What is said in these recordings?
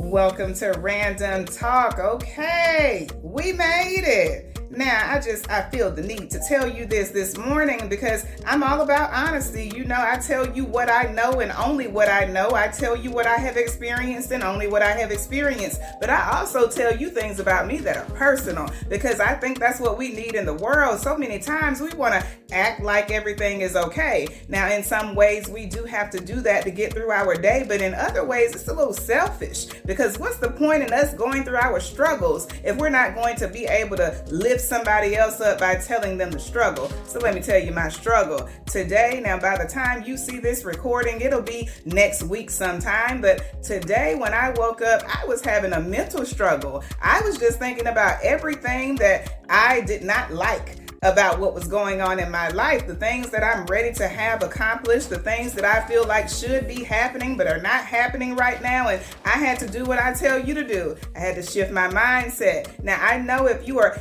Welcome to Random Talk. Okay, we made it. Now, I feel the need to tell you this morning because I'm all about honesty. You know, I tell you what I know and only what I know. I tell you what I have experienced and only what I have experienced. But I also tell you things about me that are personal because I think that's what we need in the world. So many times we want to act like everything is okay. Now, in some ways, we do have to do that to get through our day. But in other ways, it's a little selfish because what's the point in us going through our struggles if we're not going to be able to lift somebody else up by telling them the struggle? So let me tell you my struggle today. Now, by the time you see this recording, it'll be next week sometime. But today, when I woke up, I was having a mental struggle. I was just thinking about everything that I did not like about what was going on in my life, the things that I'm ready to have accomplished, the things that I feel like should be happening but are not happening right now. And I had to do what I tell you to do. I had to shift my mindset. Now, I know if you are,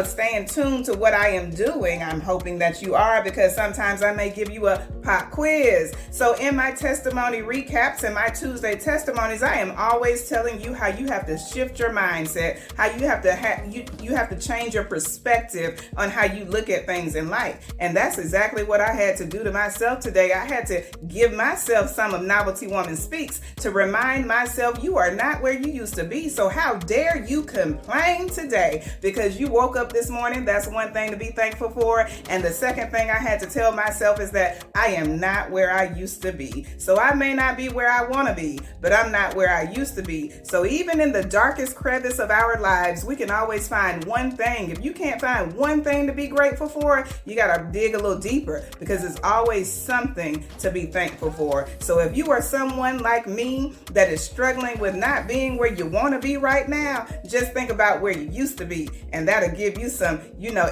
staying tuned to what I am doing, I'm hoping that you are, because sometimes I may give you a pop quiz. So in my testimony recaps and my Tuesday testimonies, I am always telling you how you have to shift your mindset, how you have to change your perspective on how you look at things in life. And that's exactly what I had to do to myself today. I had to give myself some of Novelty Woman Speaks to remind myself you are not where you used to be. So how dare you complain today because you woke up this morning? That's one thing to be thankful for. And the second thing I had to tell myself is that I am not where I used to be. So I may not be where I want to be, but I'm not where I used to be. So even in the darkest crevice of our lives, we can always find one thing. If you can't find one thing to be grateful for, you got to dig a little deeper because it's always something to be thankful for. So if you are someone like me that is struggling with not being where you want to be right now, just think about where you used to be, and that'll give you some,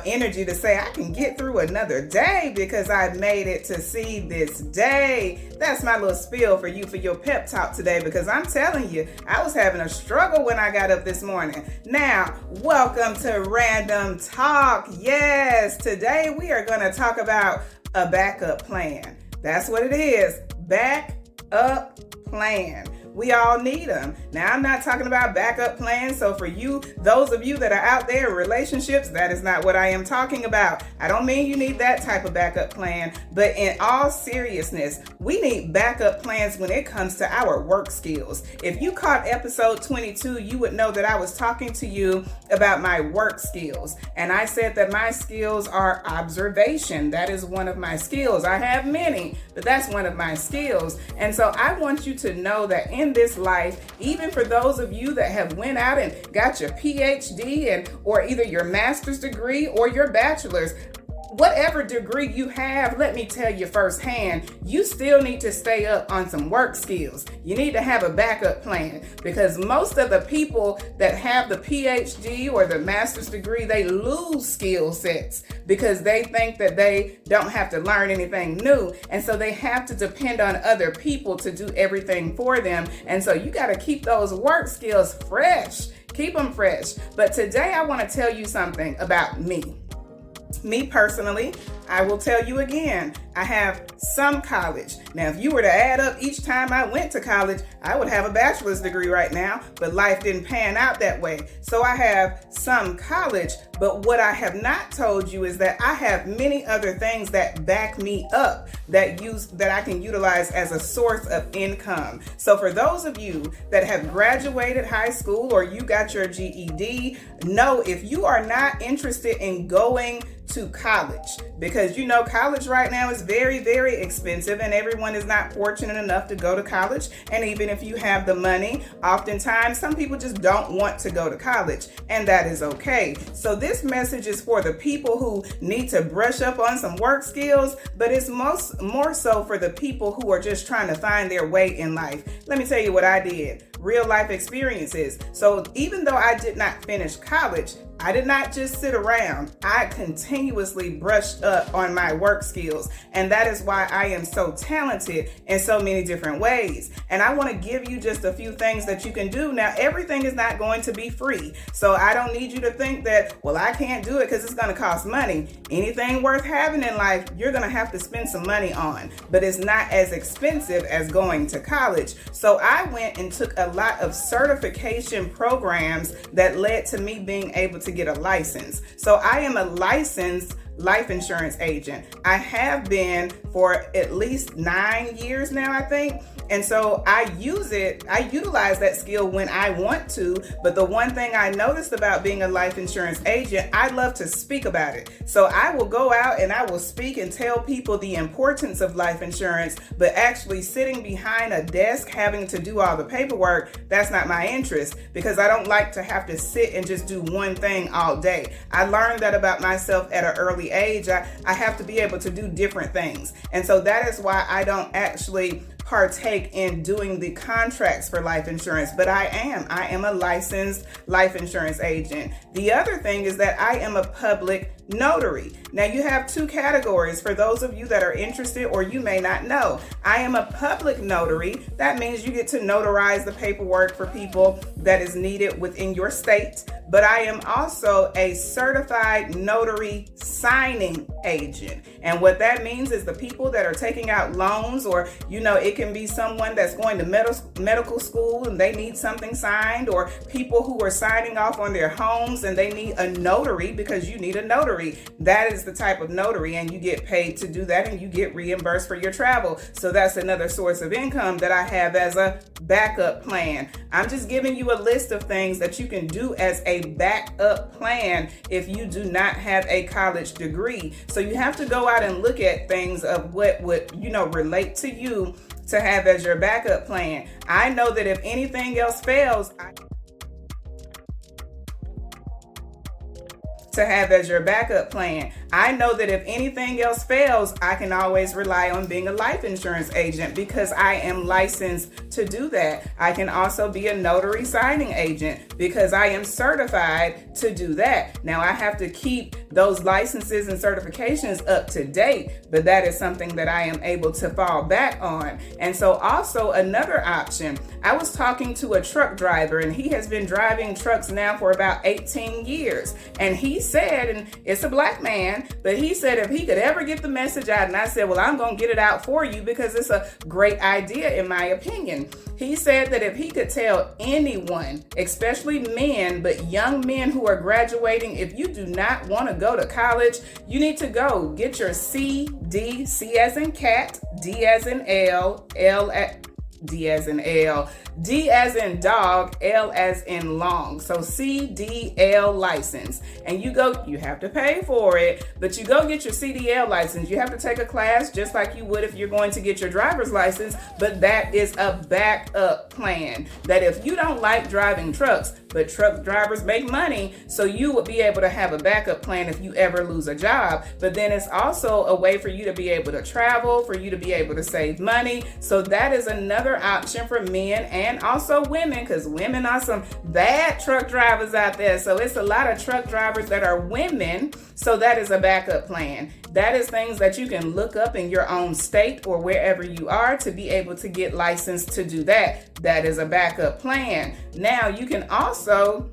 energy to say, I can get through another day because I made it to see this day. That's my little spiel for you for your pep talk today, because I'm telling you, I was having a struggle when I got up this morning. Now, welcome to Random Talk. Yes, today we are going to talk about a backup plan. That's what it is. Backup plan. We all need them. Now, I'm not talking about backup plans. So for you, those of you that are out there in relationships, that is not what I am talking about. I don't mean you need that type of backup plan, but in all seriousness, we need backup plans when it comes to our work skills. If you caught episode 22, you would know that I was talking to you about my work skills. And I said that my skills are observation. That is one of my skills. I have many, but that's one of my skills. And so I want you to know that in this life, even for those of you that have went out and got your PhD or either your master's degree or your bachelor's, whatever degree you have, let me tell you firsthand, you still need to stay up on some work skills. You need to have a backup plan, because most of the people that have the PhD or the master's degree, they lose skill sets because they think that they don't have to learn anything new. And so they have to depend on other people to do everything for them. And so you got to keep those work skills fresh. Keep them fresh. But today I want to tell you something about me. Me personally, I will tell you again, I have some college. Now, if you were to add up each time I went to college, I would have a bachelor's degree right now, but life didn't pan out that way. So I have some college, but what I have not told you is that I have many other things that back me up that I can utilize as a source of income. So for those of you that have graduated high school or you got your GED, know if you are not interested in going to college, because college right now is very, very expensive and everyone is not fortunate enough to go to college. And even if you have the money, oftentimes some people just don't want to go to college, and that is okay. So this message is for the people who need to brush up on some work skills, but it's more so for the people who are just trying to find their way in life. Let me tell you what I did. Real life experiences. So even though I did not finish college, I did not just sit around. I continuously brushed up on my work skills. And that is why I am so talented in so many different ways. And I want to give you just a few things that you can do. Now, everything is not going to be free. So I don't need you to think that, well, I can't do it because it's going to cost money. Anything worth having in life, you're going to have to spend some money on. But it's not as expensive as going to college. So I went and took a lot of certification programs that led to me being able to get a license. So I am a licensed life insurance agent. I have been for at least 9 years now, I think. And so I utilize that skill when I want to. But the one thing I noticed about being a life insurance agent, I love to speak about it. So I will go out and I will speak and tell people the importance of life insurance, but actually sitting behind a desk having to do all the paperwork, that's not my interest, because I don't like to have to sit and just do one thing all day. I learned that about myself at an early age. I have to be able to do different things. And so that is why I don't actually partake in doing the contracts for life insurance, but I am a licensed life insurance agent. The other thing is that I am a public notary. Now you have two categories for those of you that are interested or you may not know. I am a public notary. That means you get to notarize the paperwork for people that is needed within your state. But I am also a certified notary signing agent. And what that means is the people that are taking out loans, or, it can be someone that's going to medical school and they need something signed, or people who are signing off on their homes and they need a notary because you need a notary. That is the type of notary, and you get paid to do that and you get reimbursed for your travel. So that's another source of income that I have as a backup plan. I'm just giving you a list of things that you can do as a backup plan if you do not have a college degree. So you have to go out and look at things of what would, relate to you to have as your backup plan. I know that if anything else fails, to have as your backup plan. I know that if anything else fails, I can always rely on being a life insurance agent because I am licensed to do that. I can also be a notary signing agent because I am certified to do that. Now I have to keep those licenses and certifications up to date, but that is something that I am able to fall back on. And so also another option, I was talking to a truck driver and he has been driving trucks now for about 18 years. And he said, and it's a black man, but he said if he could ever get the message out, and I said, well, I'm going to get it out for you because it's a great idea in my opinion. He said that if he could tell anyone, especially men, but young men who are graduating, if you do not want to go to college, you need to go get your CD, C as in cat, D as in D as in L, D as in dog, L as in long. So CDL license. And you have to pay for it, but you go get your CDL license. You have to take a class just like you would if you're going to get your driver's license, but that is a backup plan. That if you don't like driving trucks, but truck drivers make money, so you would be able to have a backup plan if you ever lose a job. But then it's also a way for you to be able to travel, for you to be able to save money. So that is another option for men and also women, because women are some bad truck drivers out there. So it's a lot of truck drivers that are women. So that is a backup plan. That is things that you can look up in your own state or wherever you are to be able to get licensed to do that. That is a backup plan. Now you can also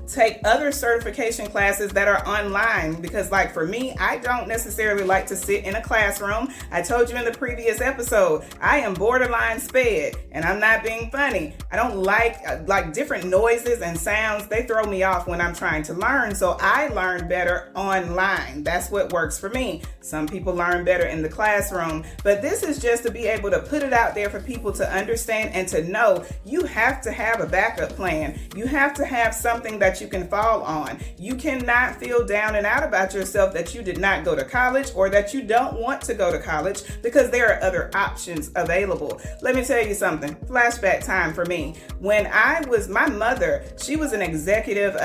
take other certification classes that are online, because like for me, I don't necessarily like to sit in a classroom. I told you in the previous episode, I am borderline sped, and I'm not being funny. I don't like different noises and sounds. They throw me off when I'm trying to learn. So I learn better online. That's what works for me. Some people learn better in the classroom, but this is just to be able to put it out there for people to understand and to know you have to have a backup plan. You have to have something that you can fall on. You cannot feel down and out about yourself that you did not go to college or that you don't want to go to college, because there are other options available. Let me tell you something. Flashback time for me. When my mother, she was an executive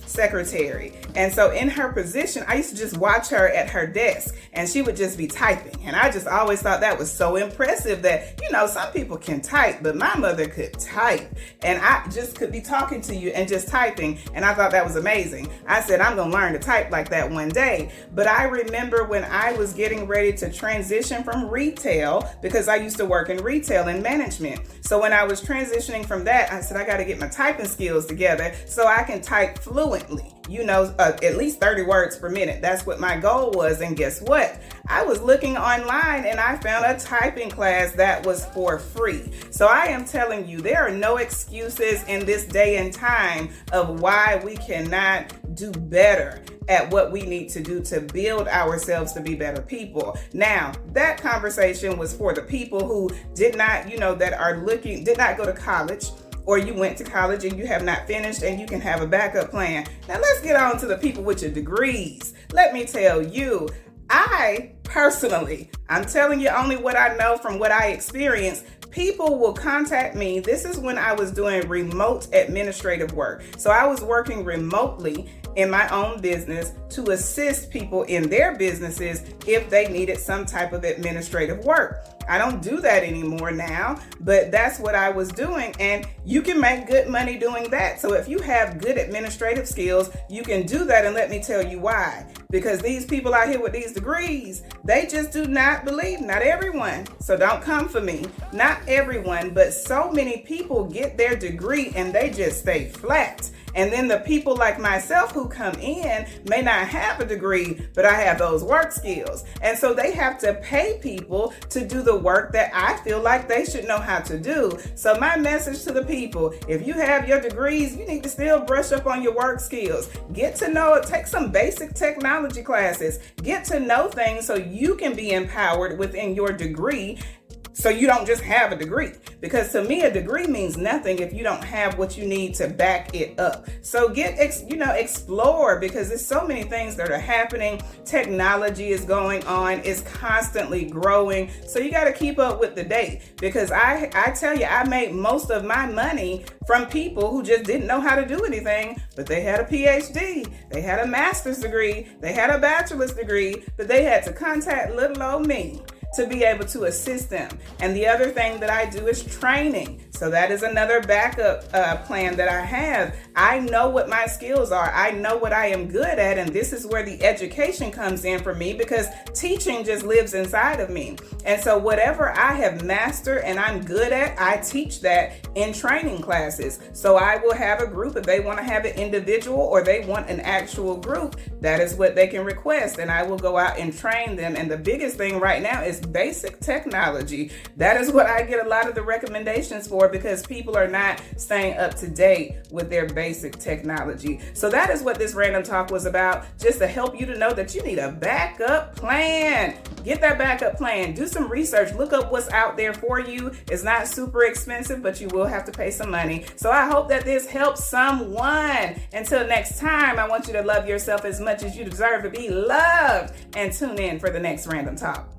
secretary. And so in her position, I used to just watch her at her desk and she would just be typing. And I just always thought that was so impressive that, some people can type, but my mother could type. And I just could be talking to you and just typing. And I thought that was amazing. I said, I'm going to learn to type like that one day. But I remember when I was getting ready to transition from retail, because I used to work in retail and management. So when I was transitioning from that, I said, I got to get my typing skills together so I can type fluently, at least 30 words per minute. That's what my goal was. And guess what? I was looking online and I found a typing class that was for free. So I am telling you, there are no excuses in this day and time of why we cannot do better at what we need to do to build ourselves to be better people. Now, that conversation was for the people who did not, did not go to college, or you went to college and you have not finished and you can have a backup plan. Now let's get on to the people with your degrees. Let me tell you, I'm telling you only what I know from what I experienced. People will contact me. This is when I was doing remote administrative work. So I was working remotely in my own business to assist people in their businesses if they needed some type of administrative work. I don't do that anymore now, but that's what I was doing. And you can make good money doing that. So if you have good administrative skills, you can do that. And let me tell you why. Because these people out here with these degrees, they just do not believe. Not everyone. So don't come for me. Not everyone, but so many people get their degree and they just stay flat. And then the people like myself who come in may not have a degree, but I have those work skills. And so they have to pay people to do the work that I feel like they should know how to do. So my message to the people, if you have your degrees, you need to still brush up on your work skills. Get to know it. Take some basic technology classes. Get to know things so you can be empowered within your degree. So you don't just have a degree, because to me, a degree means nothing if you don't have what you need to back it up. So explore, because there's so many things that are happening. Technology is going on. It's constantly growing. So you got to keep up with the date, because I tell you, I made most of my money from people who just didn't know how to do anything, but they had a PhD, they had a master's degree, they had a bachelor's degree, but they had to contact little old me to be able to assist them. And the other thing that I do is training. So that is another backup plan that I have. I know what my skills are. I know what I am good at. And this is where the education comes in for me, because teaching just lives inside of me. And so whatever I have mastered and I'm good at, I teach that in training classes. So I will have a group. If they want to have an individual or they want an actual group, that is what they can request. And I will go out and train them. And the biggest thing right now is basic technology. That is what I get a lot of the recommendations for, because people are not staying up to date with their basic technology. So that is what this random talk was about, just to help you to know that you need a backup plan. Get that backup plan. Do some research. Look up what's out there for you. It's not super expensive, but you will have to pay some money. So I hope that this helps someone. Until next time, I want you to love yourself as much as you deserve to be loved, and tune in for the next random talk.